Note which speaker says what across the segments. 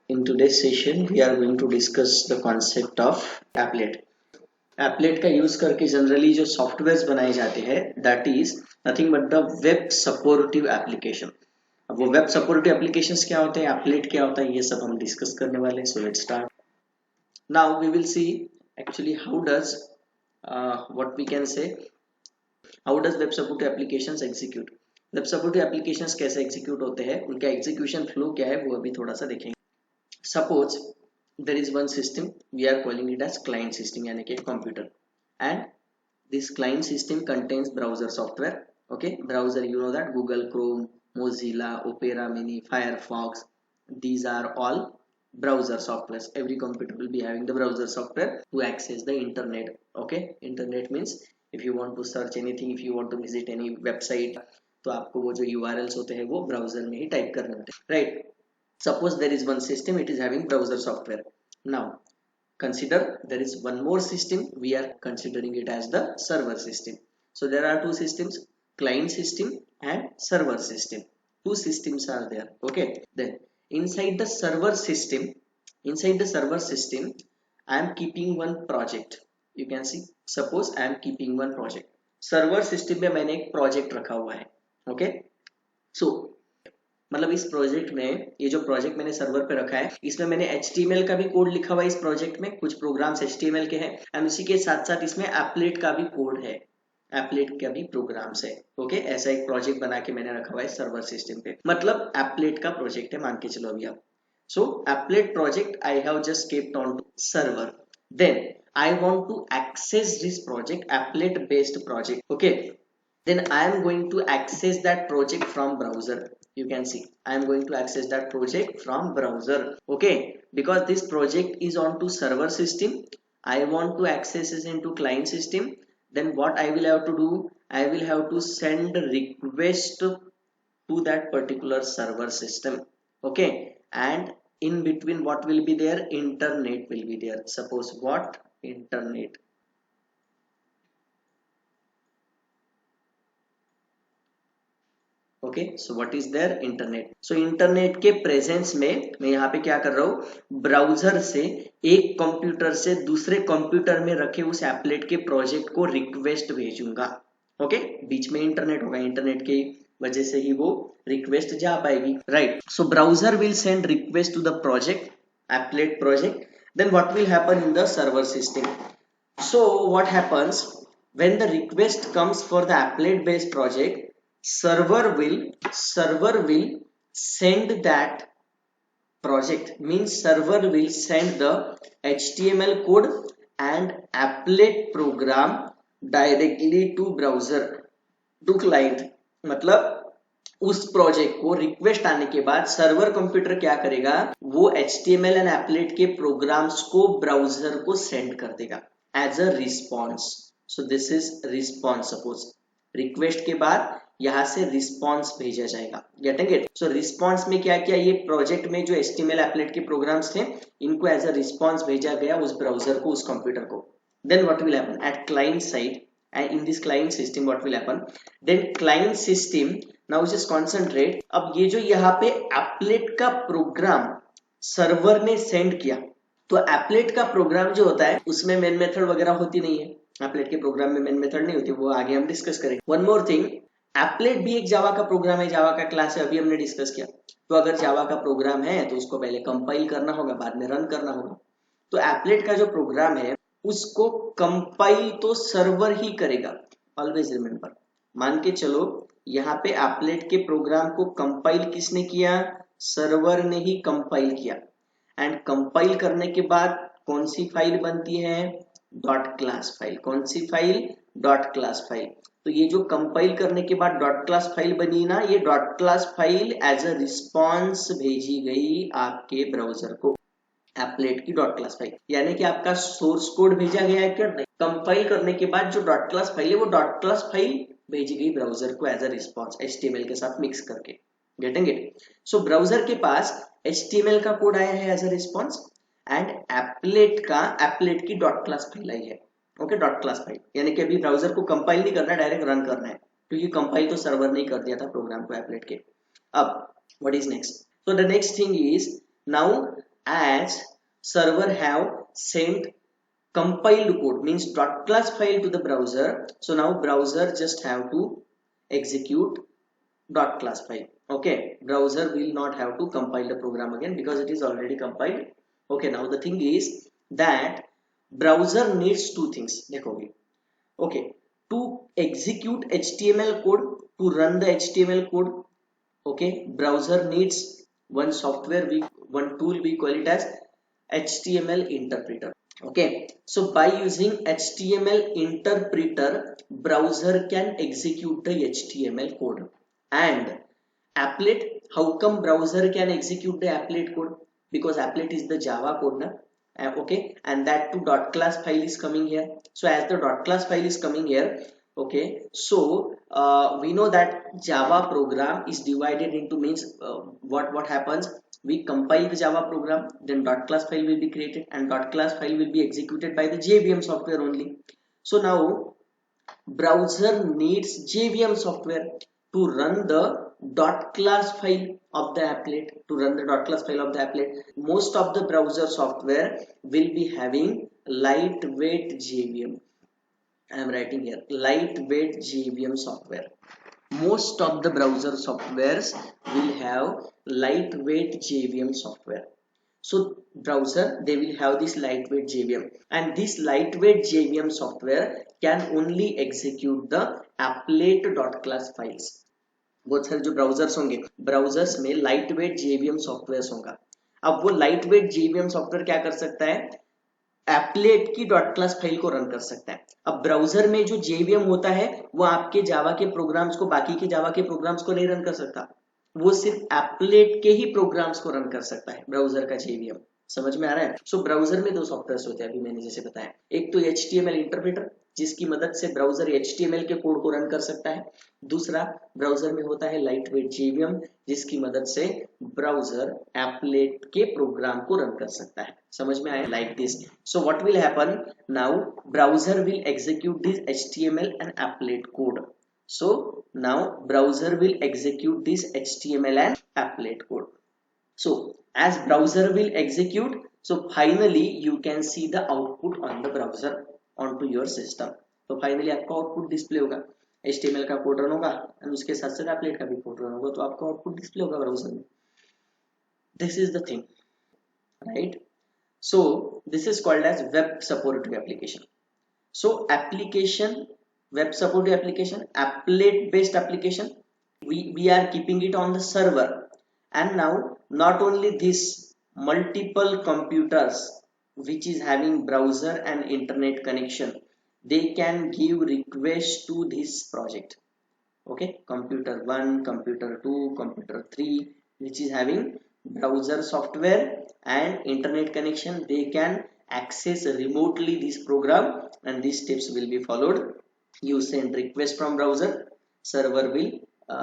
Speaker 1: In today's session, we are going to discuss the concept of applet. Applet का use करके generally जो softwares बनाए जाते हैं that is nothing but the web supportive application. अब वो वेब सपोर्टिव एप्लीकेशंस क्या होते हैं, एप्लेट क्या होता है, ये सब हम डिस्कस करने वाले हैं. So let's start. Now we will see actually how does what we can say how does web supportive applications execute. Web supportive applications कैसे एग्जीक्यूट होते हैं, उनका एग्जीक्यूशन फ्लो क्या है, वो अभी थोड़ा सा देखेंगे. Suppose there is one system, we are calling it as client system यानी कि computer, and this client system contains browser software. Okay, browser, you know that Google Chrome, Mozilla, Opera Mini, Firefox, these are all browser softwares. Every computer will be having the browser software to access the internet. Okay, internet means if you want to search anything, if you want to visit any website, तो आपको वो जो URLs होते हैं वो browser में ही type करने होते हैं, right. Suppose there is one system, it is having browser software. Now consider there is one more system, we are considering it as the server system. So there are two systems, client system and server system. Two systems are there. Okay, then inside the server system, I am keeping one project. You can see, suppose I am keeping one project. Server system में मैंने एक project रखा हुआ है. Okay, so मतलब इस project में, ये जो प्रोजेक्ट मैंने सर्वर पे रखा है, इसमें मैंने HTML का भी कोड लिखा हुआ है. इस प्रोजेक्ट में कुछ प्रोग्राम्स HTML के हैं एंड उसी के साथ साथ इसमें एप्लेट का भी कोड है, एप्लेट का भी प्रोग्राम्स है. ओके, ऐसा एक प्रोजेक्ट बना के मैंने रखा हुआ है सर्वर सिस्टम पे, मतलब एप्लेट का प्रोजेक्ट है, मान के चलो अभी आप. So applet project I have just kept on server. Then I want to access this project, applet based project. Okay, then I am going to access that project from browser. You can see I am going to access that project from browser. Okay, because this project is on to server system, I want to access it into client system. Then what I will have to do, I will have to send request to that particular server system. Okay, and in between what will be there, internet will be there. Suppose what, internet. Okay, so what is there, internet. So internet के presence में मैं यहाँ पे क्या कर रहा हूँ, browser से एक कंप्यूटर से दूसरे कंप्यूटर में रखे उस एप्लेट के प्रोजेक्ट को रिक्वेस्ट भेजूंगा. ओके, बीच में इंटरनेट होगा, इंटरनेट की वजह से ही वो रिक्वेस्ट जा पाएगी, right. So browser will send request to the project, applet project. Then what will happen in the server system. So what happens when the request comes for the applet based project, server will send that project, means server will send the HTML code and applet program directly to browser, to client. मतलब उस project को request आने के बाद server computer क्या करेगा, वो HTML and applet के प्रोग्राम्स को ब्राउजर को सेंड कर देगा as a response. So this is response. Suppose request के बाद यहाँ से response भेजा जाएगा. Getting it? So response में क्या किया, ये प्रोजेक्ट में जो HTML एप्लेट के प्रोग्राम्स थे इनको as a response भेजा गया उस ब्राउजर को, उस कंप्यूटर को. Then what will happen at client side and in this client system what will happen, then client system now just concentrate. अब ये जो यहाँ पे एप्लेट का प्रोग्राम सर्वर ने सेंड किया, तो एप्लेट का प्रोग्राम जो होता है उसमें मेन मेथड वगैरह होती नहीं है. एप्लेट के प्रोग्राम में मेन मेथड नहीं होती, वो आगे हम डिस्कस करेंगे. वन मोर थिंग, एप्लेट भी एक जावा का प्रोग्राम है, जावा का क्लास है, अभी हमने डिस्कस किया. तो अगर जावा का प्रोग्राम है तो उसको पहले कंपाइल करना होगा, बाद में रन करना होगा. तो एप्लेट का जो प्रोग्राम है उसको कंपाइल तो सर्वर ही करेगा. ऑलवेज रिमेंबर, मान के चलो यहाँ पे एप्लेट के प्रोग्राम को कंपाइल किसने किया, सर्वर ने ही कंपाइल किया. एंड कंपाइल करने के बाद कौन सी फाइल बनती है, डॉट क्लास फाइल. कौन सी फाइल, डॉट क्लास फाइल. तो ये जो कंपाइल करने के बाद डॉट क्लास फाइल बनी ना, ये dot class file as a response भेजी गई आपके ब्राउजर को, एप्लेट की डॉट क्लास फाइल. यानी कि आपका सोर्स कोड भेजा गया है क्या, नहीं. कंपाइल करने के बाद जो डॉट क्लास फाइल है वो डॉट क्लास फाइल भेजी गई ब्राउजर को एज अ रिस्पॉन्स, HTML के साथ मिक्स करके. Getting it? सो ब्राउजर के पास HTML का कोड आया है as a response and applet की डॉट क्लास फाइल आई है. ओके, डॉट क्लास फाइल यानी कि अभी ब्राउजर को कंपाइल नहीं करना है, डायरेक्ट रन करना है, क्योंकि कंपाइल तो सर्वर ने कर दिया था प्रोग्राम को एप्लेट के. अब what is next, so the next thing is now as server have sent compiled code means .class file to the browser. So now browser just have to execute .class file. Okay, browser will not have to compile the program again because it is already compiled. Okay, now the thing is that browser needs two things. देखोगे. Okay, to execute HTML code, to run the HTML code, okay, browser needs one tool we call it as HTML interpreter. Okay, so by using HTML interpreter, browser can execute the HTML code. And applet, how come browser can execute the applet code? Because applet is the Java code na? Okay, and that too .class file is coming here. So as the .class file is coming here, okay, so we know that Java program is divided into means what happens, we compile the Java program, then .class file will be created and .class file will be executed by the JVM software only. So now browser needs JVM software to run the .class file of the applet. To run the .class file of the applet, most of the browser software will be having lightweight JVM. I am writing here lightweight JVM software. Most of the browser softwares will have lightweight JVM software. So browser, they will have this lightweight JVM, and this lightweight JVM software can only execute the applet.class files. बहुत सारे जो browsers होंगे, browsers में lightweight JVM software होगा. अब वो lightweight JVM software क्या कर सकता है, एप्लेट की .class फाइल को रन कर सकता है. अब ब्राउजर में जो जेवीएम होता है वो आपके जावा के प्रोग्राम्स को, बाकी के जावा के प्रोग्राम्स को नहीं रन कर सकता, वो सिर्फ एप्लेट के ही प्रोग्राम्स को रन कर सकता है ब्राउजर का जेवीएम. समझ में आ रहा है. सो ब्राउजर में दो सॉफ्टवेयर होते हैं, अभी मैंने जैसे बताया. एक तो HTML इंटरप्रेटर जिसकी मदद से ब्राउजर HTML के कोड को रन कर सकता है. दूसरा ब्राउजर में होता है लाइटवेट जेवीएम जिसकी मदद से ब्राउजर एप्लेट के प्रोग्राम को रन कर सकता है. समझ में आया. Like this. So what will happen now, browser will execute this HTML and applet code. So now browser will execute this HTML and applet code. So as browser will execute, so finally you can see the output on the browser onto your system. तो finally आपका output display होगा, HTML का code run होगा और उसके साथ साथ applet का भी कोड रन होगा, तो आपका output display होगा browser में. This is the thing, right? So this is called as web supportive application. So application, web supportive application, applet based application, we are keeping it on the server. And now not only this, multiple computers which is having browser and internet connection, they can give request to this project. Okay, computer 1, computer 2, computer 3 which is having browser software and internet connection, they can access remotely this program, and these steps will be followed. You send request from browser, server will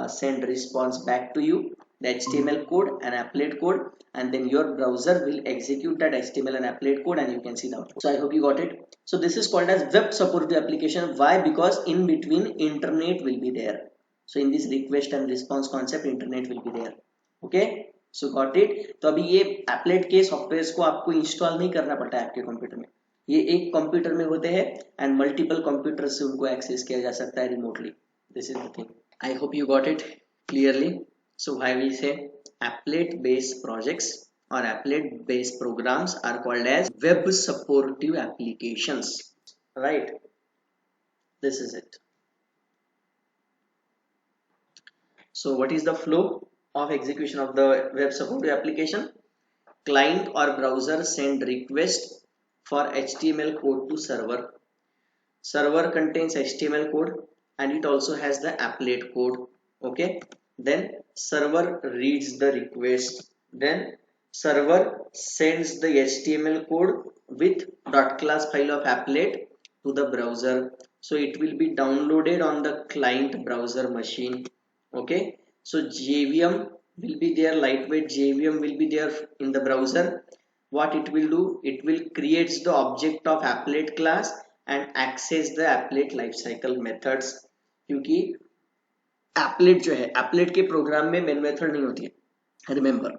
Speaker 1: send response back to you, the HTML code and applet code, and then your browser will execute that HTML and applet code and you can see the output. So I hope you got it. So this is called as web supportive application. Why? Because in between internet will be there. So in this request and response concept, internet will be there. Okay, so got it. तो अभी ये applet के softwares को आपको install नहीं करना पड़ता है आपके कंप्यूटर में, ये एक कंप्यूटर में होते हैं एंड मल्टीपल कंप्यूटर से उनको एक्सेस किया जा सकता है remotely. This is the thing. I hope you got it clearly. So why we say applet based projects और applet based programs are called as web supportive applications, right? This is it. So what is the flow of execution of the web supportive application? Client or browser send request for HTML code to server. Server contains HTML code and it also has the applet code. Okay, then server reads the request, then server sends the HTML code with .class file of applet to the browser. So it will be downloaded on the client browser machine. Okay, so JVM will be there, lightweight JVM will be there in the browser. What it will do, it will creates the object of applet class and access the applet lifecycle methods. क्योंकि applet जो है, applet के programme में main method नहीं होती है. Remember,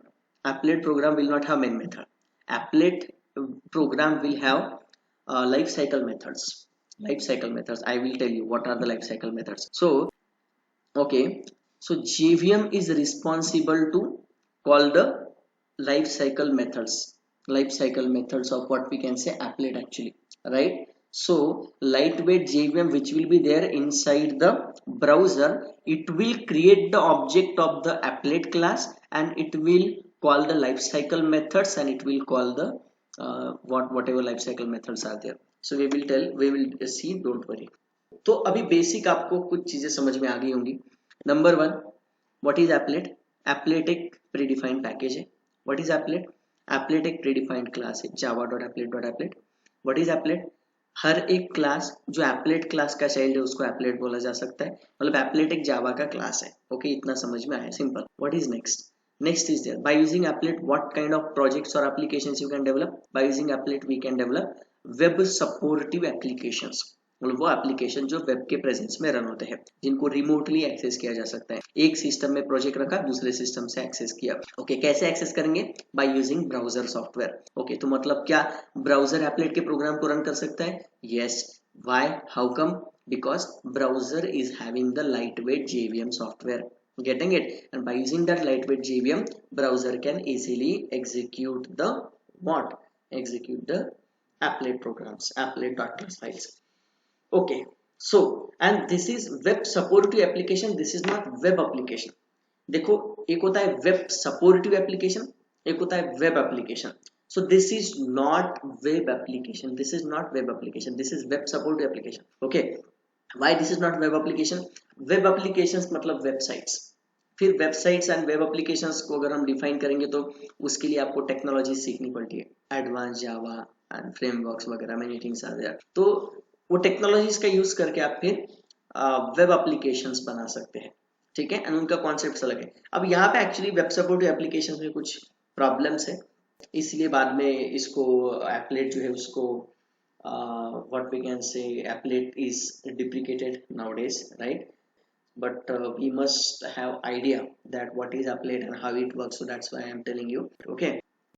Speaker 1: applet program will not have main method. applet program will have life cycle methods. I will tell you what are the life cycle methods. So okay, so JVM is responsible to call the life cycle methods, of what we can say applet actually, right? So lightweight JVM which will be there inside the browser, it will create the object of the applet class and it will call the life cycle methods and it will call the whatever life cycle methods are there. So we will see, don't worry. तो अभी basic आपको कुछ चीजें समझ में आ गई होंगी. Number one, what is applet? Applet एक प्रीडिफाइंड पैकेज है. What is applet? एप्लेट एक प्रीडिफाइंड क्लास है, Java dot applet dot applet. What is applet? हर एक क्लास जो एप्लेट क्लास का चाइल्ड है उसको एप्लेट बोला जा सकता है, मतलब एप्लेट एक जावा का क्लास है. ओके, इतना समझ में आया, simple. What is next? Next is there, by using applet what kind of projects or applications you can develop? By using applet we can develop web supportive applications, मतलब वो application जो web के presence में run होते हैं, जिनको remotely access किया जा सकता है. एक सिस्टम में प्रोजेक्ट रखा, दूसरे सिस्टम से एक्सेस किया. ओके, कैसे एक्सेस करेंगे? By using browser software. Okay, तो मतलब क्या ब्राउजर एप्लेट के प्रोग्राम को रन कर सकता है? Yes. Why? How come? Because browser is having the lightweight JVM software. Getting it? And by using that lightweight JVM, browser can easily execute the what? Execute the applet programs, applet.class files. Okay, so and this is web supportive application, this is not web application. देखो, एक होता है web supportive application, एक होता है web application. So this is not web application, this is not web application, this is web supportive application. Okay, why this is not web application? Web applications मतलब websites. फिर websites and web applications को अगर हम define करेंगे तो उसके लिए आपको टेक्नोलॉजी सीखनी पड़ती है, एडवांस जावा एंड फ्रेमवर्क्स वगैरह, मेनी थिंग्स आर देयर. तो वो टेक्नोलॉजीज का यूज करके आप फिर वेब एप्लीकेशंस बना सकते हैं, ठीक है, एंड उनका कॉन्सेप्ट अलग है. अब यहाँ पे एक्चुअली वेब सपोर्टिव एप्लीकेशंस में कुछ प्रॉब्लम्स है, इसलिए बाद में इसको एप्लेट जो है उसको what we can say applet is deprecated nowadays, right? But we must have idea that what is applet and how it works, so that's why I am telling you. Okay,